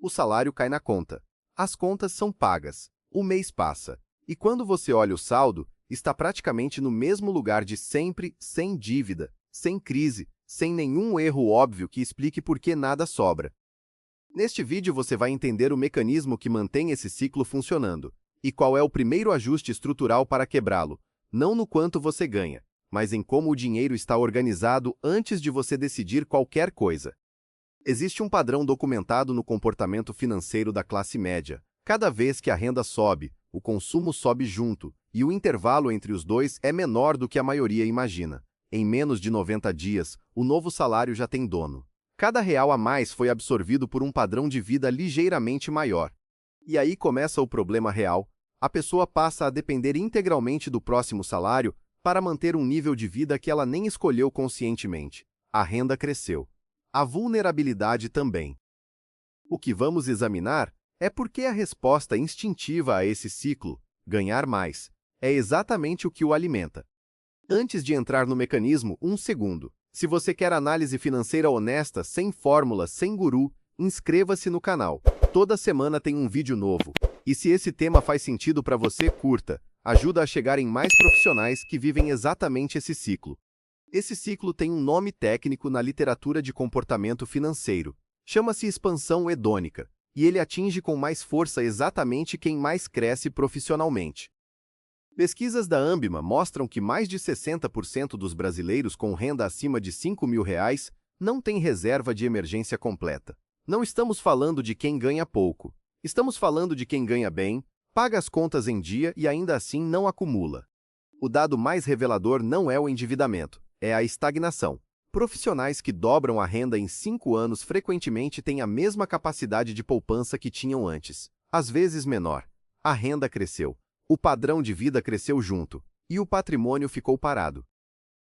O salário cai na conta. As contas são pagas. O mês passa. E quando você olha o saldo, está praticamente no mesmo lugar de sempre, sem dívida, sem crise, sem nenhum erro óbvio que explique por que nada sobra. Neste vídeo você vai entender o mecanismo que mantém esse ciclo funcionando e qual é o primeiro ajuste estrutural para quebrá-lo, não no quanto você ganha, mas em como o dinheiro está organizado antes de você decidir qualquer coisa. Existe um padrão documentado no comportamento financeiro da classe média. Cada vez que a renda sobe, o consumo sobe junto, e o intervalo entre os dois é menor do que a maioria imagina. Em menos de 90 dias, o novo salário já tem dono. Cada real a mais foi absorvido por um padrão de vida ligeiramente maior. E aí começa o problema real. A pessoa passa a depender integralmente do próximo salário para manter um nível de vida que ela nem escolheu conscientemente. A renda cresceu. A vulnerabilidade também. O que vamos examinar é por que a resposta instintiva a esse ciclo, ganhar mais, é exatamente o que o alimenta. Antes de entrar no mecanismo, um segundo. Se você quer análise financeira honesta, sem fórmulas, sem guru, inscreva-se no canal. Toda semana tem um vídeo novo. E se esse tema faz sentido para você, curta. Ajuda a chegar em mais profissionais que vivem exatamente esse ciclo. Esse ciclo tem um nome técnico na literatura de comportamento financeiro. Chama-se expansão hedônica, e ele atinge com mais força exatamente quem mais cresce profissionalmente. Pesquisas da Ambima mostram que mais de 60% dos brasileiros com renda acima de R$ 5.000 não têm reserva de emergência completa. Não estamos falando de quem ganha pouco. Estamos falando de quem ganha bem, paga as contas em dia e ainda assim não acumula. O dado mais revelador não é o endividamento, é a estagnação. Profissionais que dobram a renda em 5 anos frequentemente têm a mesma capacidade de poupança que tinham antes, às vezes menor. A renda cresceu, o padrão de vida cresceu junto, e o patrimônio ficou parado.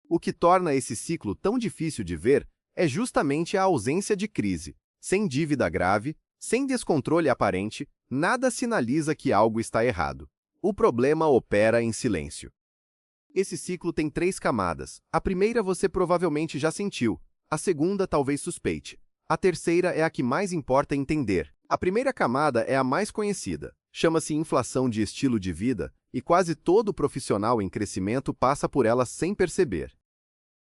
O que torna esse ciclo tão difícil de ver é justamente a ausência de crise. Sem dívida grave, sem descontrole aparente, nada sinaliza que algo está errado. O problema opera em silêncio. Esse ciclo tem 3 camadas. A primeira você provavelmente já sentiu. A segunda talvez suspeite. A terceira é a que mais importa entender. A primeira camada é a mais conhecida. Chama-se inflação de estilo de vida e quase todo profissional em crescimento passa por ela sem perceber.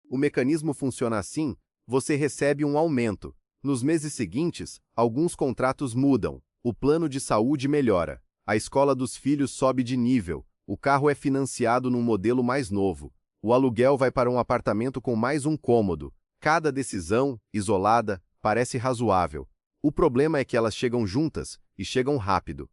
O mecanismo funciona assim: você recebe um aumento. Nos meses seguintes, alguns contratos mudam. O plano de saúde melhora. A escola dos filhos sobe de nível. O carro é financiado num modelo mais novo. O aluguel vai para um apartamento com mais um cômodo. Cada decisão, isolada, parece razoável. O problema é que elas chegam juntas e chegam rápido.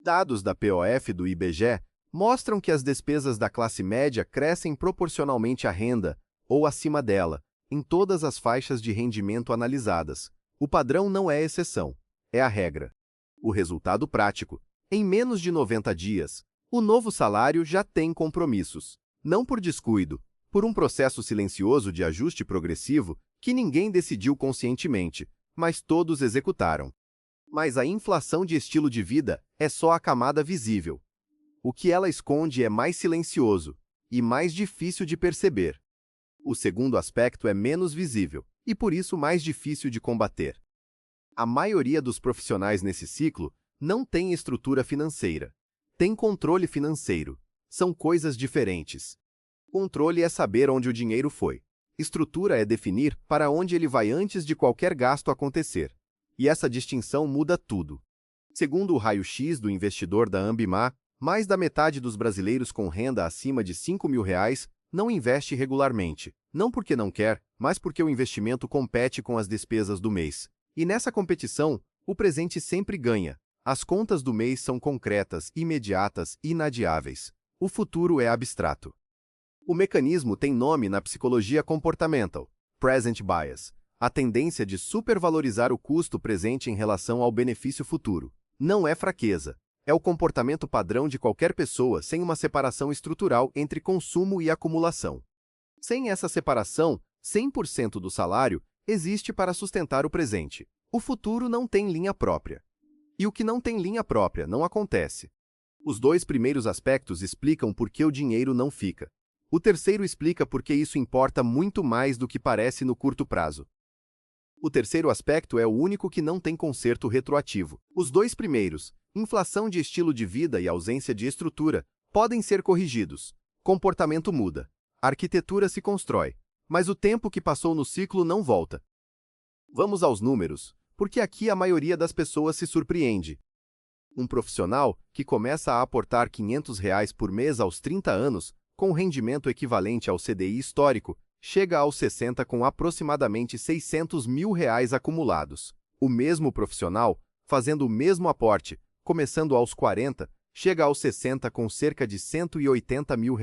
Dados da POF do IBGE mostram que as despesas da classe média crescem proporcionalmente à renda, ou acima dela, em todas as faixas de rendimento analisadas. O padrão não é exceção, é a regra. O resultado prático: em menos de 90 dias, o novo salário já tem compromissos. Não por descuido, por um processo silencioso de ajuste progressivo que ninguém decidiu conscientemente, mas todos executaram. Mas a inflação de estilo de vida é só a camada visível. O que ela esconde é mais silencioso e mais difícil de perceber. O segundo aspecto é menos visível e, por isso, mais difícil de combater. A maioria dos profissionais nesse ciclo não tem estrutura financeira. Tem controle financeiro. São coisas diferentes. Controle é saber onde o dinheiro foi. Estrutura é definir para onde ele vai antes de qualquer gasto acontecer. E essa distinção muda tudo. Segundo o raio-x do investidor da Ambima, mais da metade dos brasileiros com renda acima de R$ 5.000 não investe regularmente, não porque não quer, mas porque o investimento compete com as despesas do mês. E nessa competição, o presente sempre ganha. As contas do mês são concretas, imediatas, inadiáveis. O futuro é abstrato. O mecanismo tem nome na psicologia comportamental: present bias, a tendência de supervalorizar o custo presente em relação ao benefício futuro. Não é fraqueza. É o comportamento padrão de qualquer pessoa sem uma separação estrutural entre consumo e acumulação. Sem essa separação, 100% do salário existe para sustentar o presente. O futuro não tem linha própria. E o que não tem linha própria não acontece. Os 2 primeiros aspectos explicam por que o dinheiro não fica. O terceiro explica por que isso importa muito mais do que parece no curto prazo. O terceiro aspecto é o único que não tem conserto retroativo. Os dois primeiros, inflação de estilo de vida e ausência de estrutura, podem ser corrigidos. Comportamento muda. A arquitetura se constrói. Mas o tempo que passou no ciclo não volta. Vamos aos números, porque aqui a maioria das pessoas se surpreende. Um profissional que começa a aportar R$ 500 por mês aos 30 anos, com rendimento equivalente ao CDI histórico, chega aos 60 com aproximadamente R$ 600 mil acumulados. O mesmo profissional, fazendo o mesmo aporte, começando aos 40, chega aos 60 com cerca de R$ 180 mil.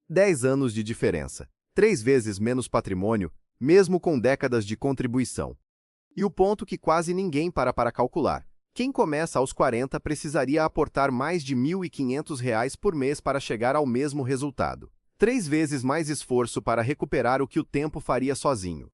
10 anos de diferença. 3 vezes menos patrimônio, mesmo com décadas de contribuição. E o ponto que quase ninguém para calcular. Quem começa aos 40 precisaria aportar mais de R$ 1.500 por mês para chegar ao mesmo resultado. 3 vezes mais esforço para recuperar o que o tempo faria sozinho.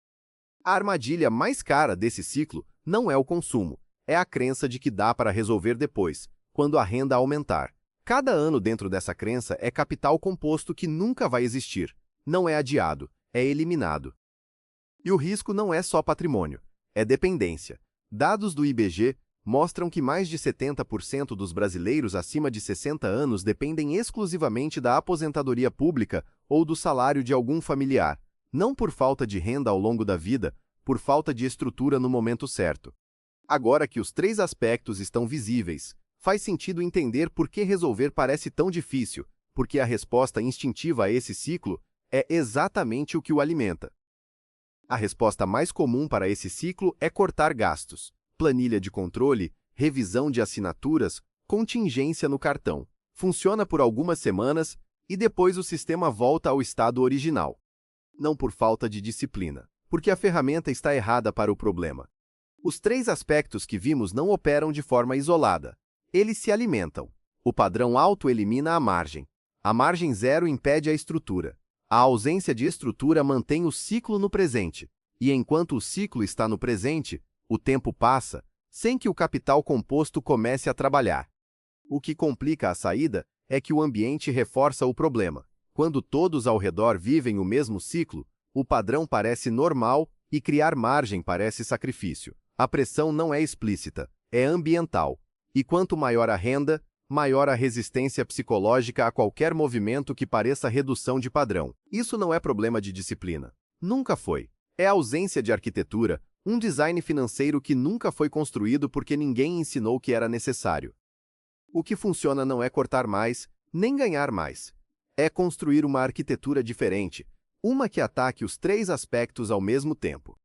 A armadilha mais cara desse ciclo não é o consumo, é a crença de que dá para resolver depois, quando a renda aumentar. Cada ano dentro dessa crença é capital composto que nunca vai existir. Não é adiado, é eliminado. E o risco não é só patrimônio, é dependência. Dados do IBGE mostram que mais de 70% dos brasileiros acima de 60 anos dependem exclusivamente da aposentadoria pública ou do salário de algum familiar, não por falta de renda ao longo da vida, por falta de estrutura no momento certo. Agora que os 3 aspectos estão visíveis, faz sentido entender por que resolver parece tão difícil, porque a resposta instintiva a esse ciclo é exatamente o que o alimenta. A resposta mais comum para esse ciclo é cortar gastos. Planilha de controle, revisão de assinaturas, contingência no cartão. Funciona por algumas semanas e depois o sistema volta ao estado original. Não por falta de disciplina, porque a ferramenta está errada para o problema. Os 3 aspectos que vimos não operam de forma isolada. Eles se alimentam. O padrão alto elimina a margem. A margem zero impede a estrutura. A ausência de estrutura mantém o ciclo no presente. E enquanto o ciclo está no presente, o tempo passa, sem que o capital composto comece a trabalhar. O que complica a saída é que o ambiente reforça o problema. Quando todos ao redor vivem o mesmo ciclo, o padrão parece normal e criar margem parece sacrifício. A pressão não é explícita, é ambiental. E quanto maior a renda, maior a resistência psicológica a qualquer movimento que pareça redução de padrão. Isso não é problema de disciplina. Nunca foi. É ausência de arquitetura, um design financeiro que nunca foi construído porque ninguém ensinou que era necessário. O que funciona não é cortar mais, nem ganhar mais. É construir uma arquitetura diferente, uma que ataque os 3 aspectos ao mesmo tempo.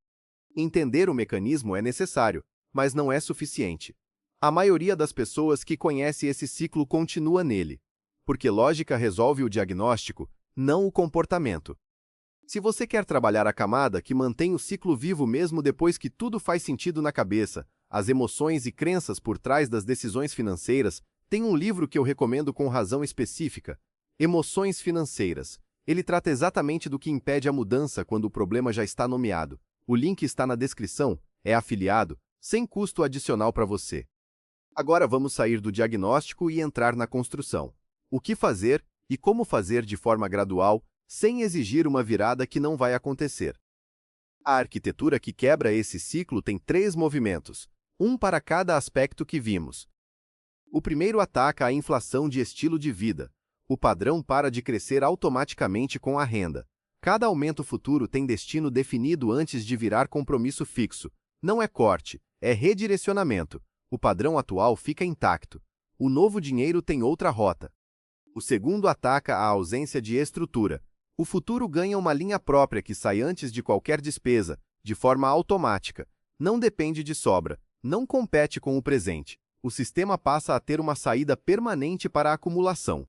Entender o mecanismo é necessário, mas não é suficiente. A maioria das pessoas que conhece esse ciclo continua nele, porque lógica resolve o diagnóstico, não o comportamento. Se você quer trabalhar a camada que mantém o ciclo vivo mesmo depois que tudo faz sentido na cabeça, as emoções e crenças por trás das decisões financeiras, tem um livro que eu recomendo com razão específica, Emoções Financeiras. Ele trata exatamente do que impede a mudança quando o problema já está nomeado. O link está na descrição, é afiliado, sem custo adicional para você. Agora vamos sair do diagnóstico e entrar na construção. O que fazer e como fazer de forma gradual, sem exigir uma virada que não vai acontecer. A arquitetura que quebra esse ciclo tem 3 movimentos, um para cada aspecto que vimos. O primeiro ataca a inflação de estilo de vida. O padrão para de crescer automaticamente com a renda. Cada aumento futuro tem destino definido antes de virar compromisso fixo. Não é corte, é redirecionamento. O padrão atual fica intacto. O novo dinheiro tem outra rota. O segundo ataca a ausência de estrutura. O futuro ganha uma linha própria que sai antes de qualquer despesa, de forma automática. Não depende de sobra, não compete com o presente. O sistema passa a ter uma saída permanente para a acumulação.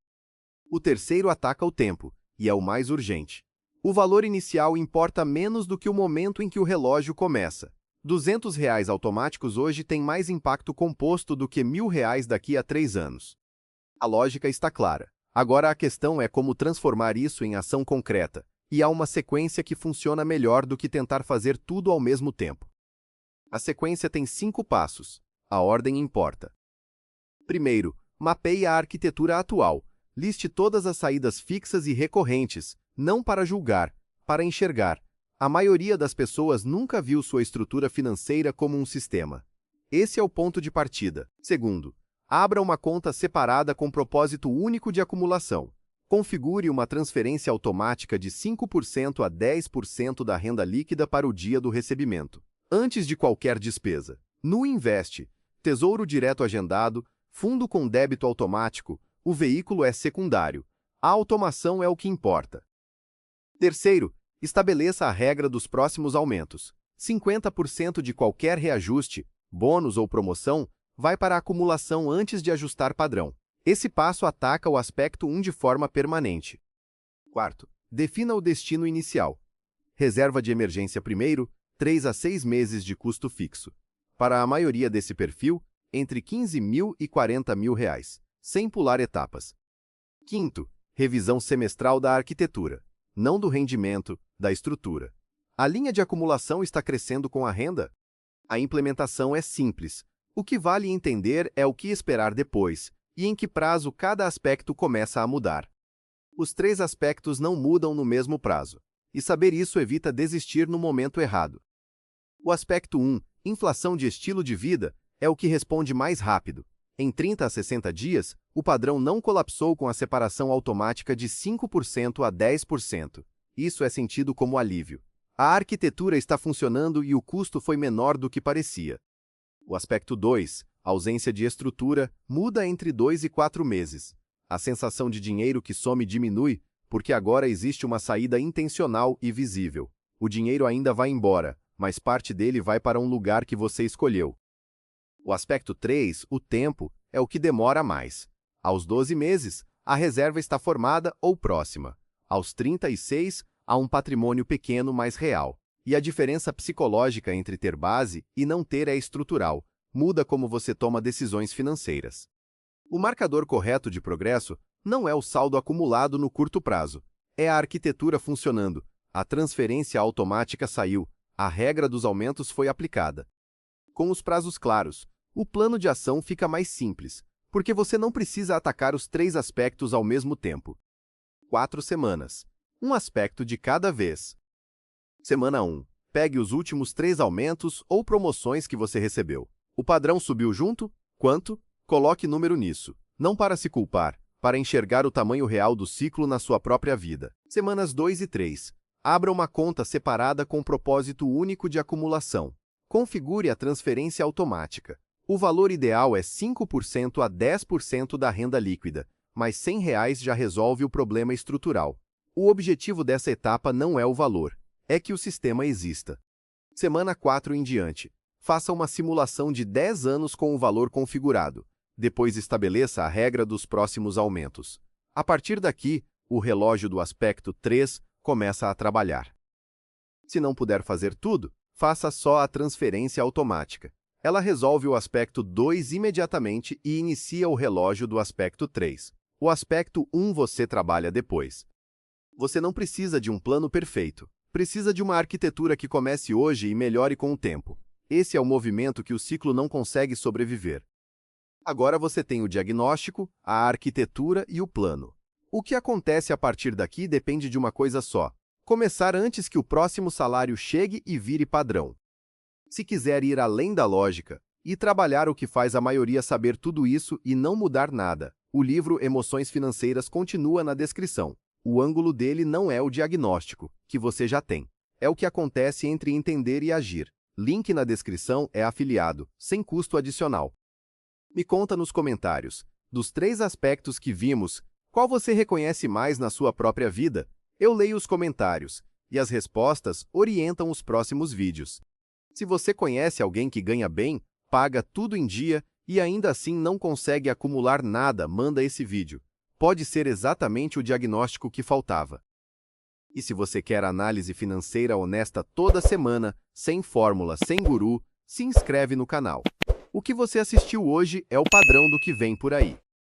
O terceiro ataca o tempo, e é o mais urgente. O valor inicial importa menos do que o momento em que o relógio começa. R$ 200 automáticos hoje têm mais impacto composto do que R$ 1.000 daqui a 3 anos. A lógica está clara. Agora a questão é como transformar isso em ação concreta, e há uma sequência que funciona melhor do que tentar fazer tudo ao mesmo tempo. A sequência tem 5 passos. A ordem importa. Primeiro, mapeie a arquitetura atual. Liste todas as saídas fixas e recorrentes, não para julgar, para enxergar. A maioria das pessoas nunca viu sua estrutura financeira como um sistema. Esse é o ponto de partida. Segundo, abra uma conta separada com propósito único de acumulação. Configure uma transferência automática de 5% a 10% da renda líquida para o dia do recebimento, antes de qualquer despesa. No Invest, Tesouro Direto Agendado, fundo com débito automático, o veículo é secundário. A automação é o que importa. Terceiro, estabeleça a regra dos próximos aumentos. 50% de qualquer reajuste, bônus ou promoção, vai para a acumulação antes de ajustar padrão. Esse passo ataca o aspecto 1 de forma permanente. Quarto, defina o destino inicial. Reserva de emergência primeiro, 3 a 6 meses de custo fixo. Para a maioria desse perfil, entre 15 mil e 40 mil reais, sem pular etapas. Quinto, revisão semestral da arquitetura, não do rendimento, da estrutura. A linha de acumulação está crescendo com a renda? A implementação é simples. O que vale entender é o que esperar depois e em que prazo cada aspecto começa a mudar. Os 3 aspectos não mudam no mesmo prazo, e saber isso evita desistir no momento errado. O aspecto 1, inflação de estilo de vida, é o que responde mais rápido. Em 30 a 60 dias, o padrão não colapsou com a separação automática de 5% a 10%. Isso é sentido como alívio. A arquitetura está funcionando e o custo foi menor do que parecia. O aspecto 2, ausência de estrutura, muda entre 2 e 4 meses. A sensação de dinheiro que some diminui, porque agora existe uma saída intencional e visível. O dinheiro ainda vai embora, mas parte dele vai para um lugar que você escolheu. O aspecto 3, o tempo, é o que demora mais. Aos 12 meses, a reserva está formada ou próxima. Aos 36, há um patrimônio pequeno mais real. E a diferença psicológica entre ter base e não ter é estrutural. Muda como você toma decisões financeiras. O marcador correto de progresso não é o saldo acumulado no curto prazo. É a arquitetura funcionando. A transferência automática saiu. A regra dos aumentos foi aplicada. Com os prazos claros, o plano de ação fica mais simples, porque você não precisa atacar os 3 aspectos ao mesmo tempo. 4 semanas. Um aspecto de cada vez. Semana 1. Pegue os últimos 3 aumentos ou promoções que você recebeu. O padrão subiu junto? Quanto? Coloque número nisso. Não para se culpar, para enxergar o tamanho real do ciclo na sua própria vida. Semanas 2 e 3. Abra uma conta separada com propósito único de acumulação. Configure a transferência automática. O valor ideal é 5% a 10% da renda líquida, mas R$ 100 já resolve o problema estrutural. O objetivo dessa etapa não é o valor, é que o sistema exista. Semana 4 em diante. Faça uma simulação de 10 anos com o valor configurado. Depois estabeleça a regra dos próximos aumentos. A partir daqui, o relógio do aspecto 3 começa a trabalhar. Se não puder fazer tudo, faça só a transferência automática. Ela resolve o aspecto 2 imediatamente e inicia o relógio do aspecto 3. O aspecto 1 você trabalha depois. Você não precisa de um plano perfeito. Precisa de uma arquitetura que comece hoje e melhore com o tempo. Esse é o movimento que o ciclo não consegue sobreviver. Agora você tem o diagnóstico, a arquitetura e o plano. O que acontece a partir daqui depende de uma coisa só: começar antes que o próximo salário chegue e vire padrão. Se quiser ir além da lógica e trabalhar o que faz a maioria saber tudo isso e não mudar nada, o livro Emoções Financeiras continua na descrição. O ângulo dele não é o diagnóstico, que você já tem. É o que acontece entre entender e agir. Link na descrição é afiliado, sem custo adicional. Me conta nos comentários, dos 3 aspectos que vimos, qual você reconhece mais na sua própria vida? Eu leio os comentários, e as respostas orientam os próximos vídeos. Se você conhece alguém que ganha bem, paga tudo em dia e ainda assim não consegue acumular nada, manda esse vídeo. Pode ser exatamente o diagnóstico que faltava. E se você quer análise financeira honesta toda semana, sem fórmula, sem guru, se inscreve no canal. O que você assistiu hoje é o padrão do que vem por aí.